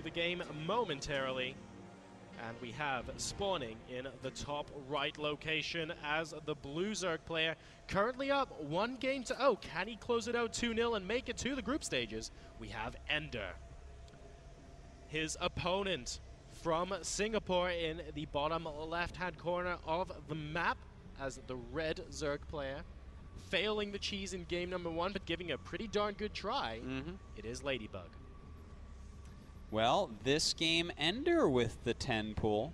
the game momentarily. And we have spawning in the top right location as the blue Zerg player currently up 1-0. Can he close it out 2-0 and make it to the group stages? We have Enderr. His opponent from Singapore in the bottom left-hand corner of the map as the red Zerg player. Failing the cheese in game number 1, but giving a pretty darn good try. It is Ladybug. Well, this game, Enderr with the 10 pool.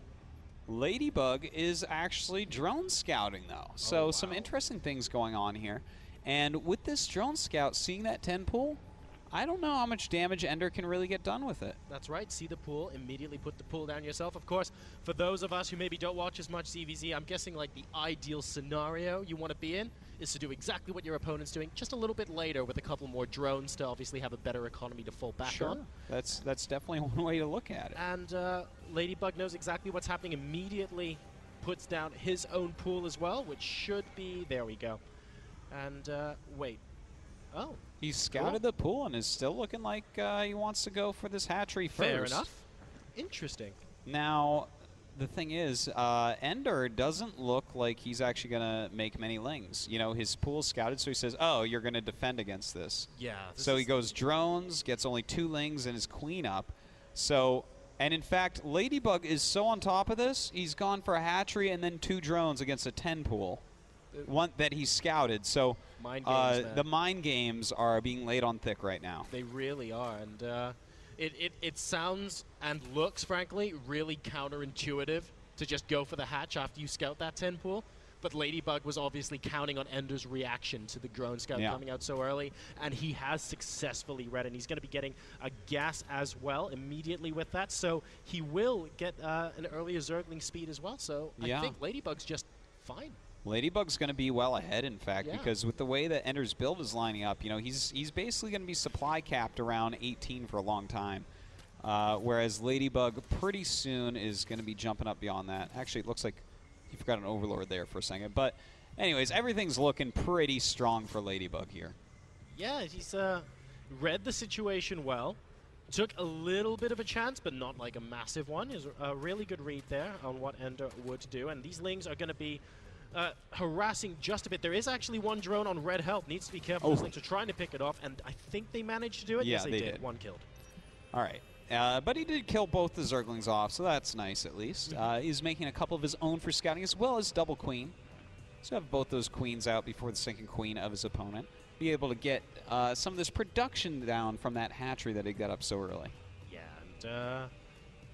Ladybug is actually drone scouting, though. So some interesting things going on here. And with this drone scout, seeing that 10 pool, I don't know how much damage Enderr can really get done with it. That's right. See the pool, immediately put the pool down yourself. Of course, for those of us who maybe don't watch as much ZVZ, I'm guessing like the ideal scenario you want to be in is to do exactly what your opponent's doing, just a little bit later with a couple more drones to obviously have a better economy to fall back on. That's definitely one way to look at it. And Ladybug knows exactly what's happening, immediately puts down his own pool as well, which should be... There we go. And, wait. Oh. He scouted the pool and is still looking like he wants to go for this hatchery first. Fair enough. Interesting. Now, the thing is, Enderr doesn't look like he's actually going to make many lings. You know, his pool's scouted, so he says, oh, you're going to defend against this. Yeah. So he goes drones, gets only 2 lings, and his queen up. So, and in fact, Ladybug is so on top of this, he's gone for a hatchery and then 2 drones against a 10 pool. One that he scouted. So mind games, the mind games are being laid on thick right now. They really are. And it sounds and looks, frankly, really counterintuitive to just go for the hatch after you scout that 10 pool. But Ladybug was obviously counting on Ender's reaction to the drone scout coming out so early, and he has successfully read, and he's going to be getting a gas as well immediately with that. So he will get an earlier Zergling speed as well. So I think Ladybug's just fine. Ladybug's going to be well ahead, in fact, because with the way that Ender's build is lining up, you know, he's basically going to be supply capped around 18 for a long time, whereas Ladybug pretty soon is going to be jumping up beyond that. Actually, it looks like he forgot an Overlord there for a second. But anyways, everything's looking pretty strong for Ladybug here. Yeah, he's read the situation well. Took a little bit of a chance, but not like a massive one. Is a really good read there on what Enderr would do. And these lings are going to be harassing just a bit. There is actually one drone on red health. Needs to be careful. Those lings are trying to pick it off, and I think they managed to do it. Yeah, yes, they did. One killed. All right. But he did kill both the Zerglings off, so that's nice at least. He's making a couple of his own for scouting, as well as double queen. So have both those queens out before the second queen of his opponent. Be able to get some of this production down from that hatchery that he got up so early. Yeah, and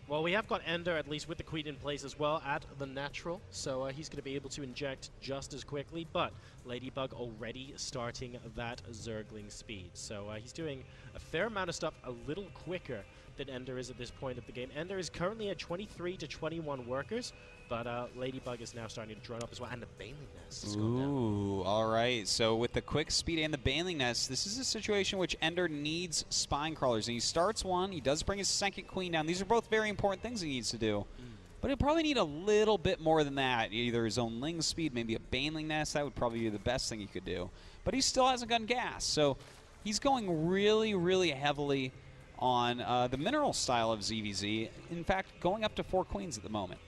well, we have got Enderr, at least with the queen in place as well, at the natural, so he's going to be able to inject just as quickly, but Ladybug already starting that Zergling speed. So he's doing a fair amount of stuff a little quicker than Enderr is at this point of the game. Enderr is currently at 23 to 21 workers, but Ladybug is now starting to drone up as well, and the Baneling Nest has gone down. Ooh, all right. So with the quick speed and the Baneling Nest, this is a situation which Enderr needs spine crawlers. And he starts one. He does bring his second queen down. These are both very important things he needs to do. But he'll probably need a little bit more than that. Either his own ling speed, maybe a Baneling Nest. That would probably be the best thing he could do. But he still hasn't gotten gas. So he's going really, really heavily on the mineral style of ZVZ. In fact, going up to 4 queens at the moment.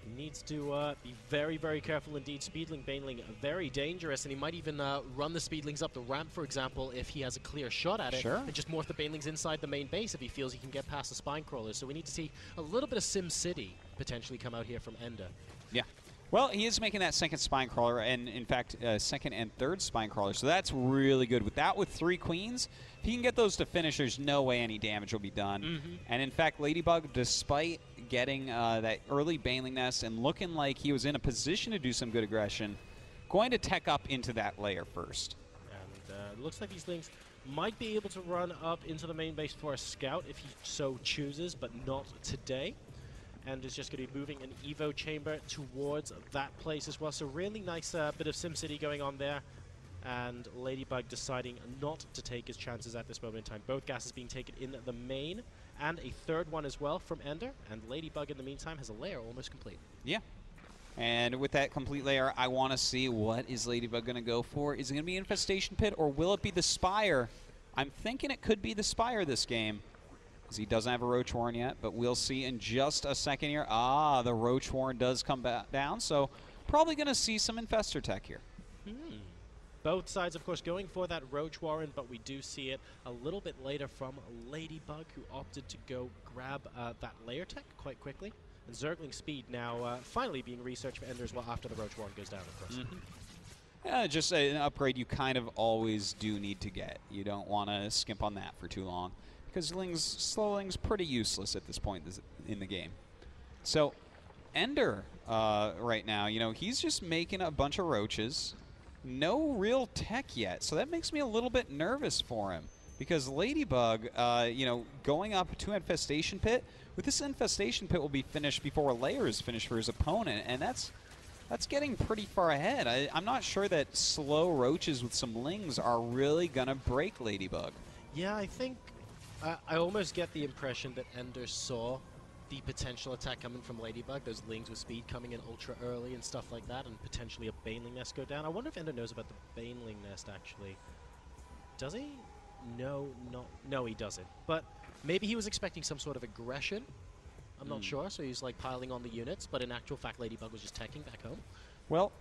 He needs to be very, very careful indeed. Speedling, Baneling, very dangerous, and he might even run the Speedlings up the ramp, for example, if he has a clear shot at it, and just morph the Banelings inside the main base if he feels he can get past the Spine Crawlers. So we need to see a little bit of Sim City potentially come out here from Enderr. Yeah. Well, he is making that second Spine Crawler, and in fact, second and third Spine Crawler, so that's really good. With that, with 3 queens, if he can get those to finish, there's no way any damage will be done. And in fact, Ladybug, despite getting that early Baneling Nest and looking like he was in a position to do some good aggression, going to tech up into that layer first. And it looks like these things might be able to run up into the main base for a scout if he so chooses, but not today. And is just going to be moving an Evo chamber towards that place as well. So really nice bit of SimCity going on there. And Ladybug deciding not to take his chances at this moment in time. Both gases being taken in the main, and a third one as well from Enderr. And Ladybug, in the meantime, has a layer almost complete. Yeah. And with that complete layer, I want to see what is Ladybug going to go for. Is it going to be Infestation Pit, or will it be the Spire? I'm thinking it could be the Spire this game. as he doesn't have a Roach Warren yet, but we'll see in just a second here. Ah, the Roach Warren does come back down, so probably going to see some Infestor tech here. Both sides, of course, going for that Roach Warren, but we do see it a little bit later from Ladybug, who opted to go grab that layer tech quite quickly. And Zergling's speed now finally being researched for Enderr as well after the Roach Warren goes down, of course. Yeah, just an upgrade you kind of always do need to get. You don't want to skimp on that for too long, because Slowling's pretty useless at this point in the game. So Enderr right now, you know, he's just making a bunch of roaches. No real tech yet, so that makes me a little bit nervous for him, because Ladybug, you know, going up to Infestation Pit, with this Infestation Pit will be finished before a layer is finished for his opponent, and that's getting pretty far ahead. I'm not sure that slow roaches with some lings are really going to break Ladybug. Yeah, I think I almost get the impression that Enderr saw the potential attack coming from Ladybug, those lings with speed coming in ultra early and stuff like that, and potentially a Baneling Nest go down. I wonder if Enderr knows about the Baneling Nest, actually. Does he? No, he doesn't. But maybe he was expecting some sort of aggression. I'm not sure, so he's like piling on the units, but in actual fact, Ladybug was just teching back home. Well,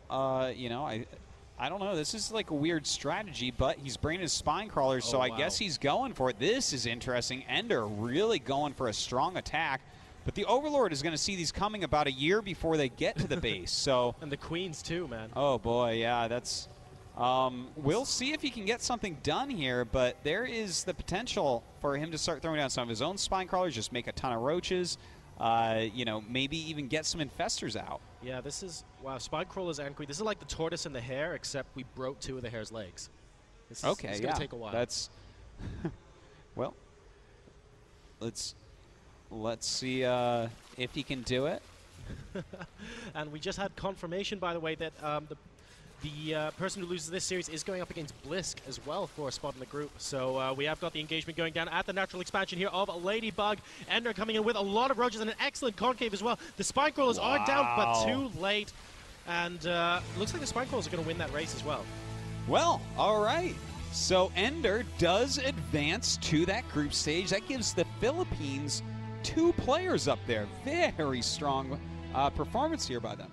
you know, I don't know. This is like a weird strategy, but he's bringing his Spine Crawlers, so I guess he's going for it. This is interesting. Enderr really going for a strong attack. But the Overlord is going to see these coming about a year before they get to the base. So and the Queens too, man. Oh boy, yeah, that's. We'll see if he can get something done here, but there is the potential for him to start throwing down some of his own Spine Crawlers, just make a ton of roaches. You know, maybe even get some Infestors out. Yeah, this is wow. Spine Crawlers and Queen. This is like the tortoise and the hare, except we broke 2 of the hare's legs. This is, okay, it's yeah, gonna take a while. That's well. Let's see if he can do it. And we just had confirmation, by the way, that the person who loses this series is going up against Blisk as well for a spot in the group. So we have got the engagement going down at the natural expansion here of Ladybug. Enderr coming in with a lot of roaches and an excellent concave as well. The Spine Crawlers are down, but too late. And looks like the Spine Crawlers are going to win that race as well. Well, all right. So Enderr does advance to that group stage. That gives the Philippines 2 players up there. Very strong performance here by them.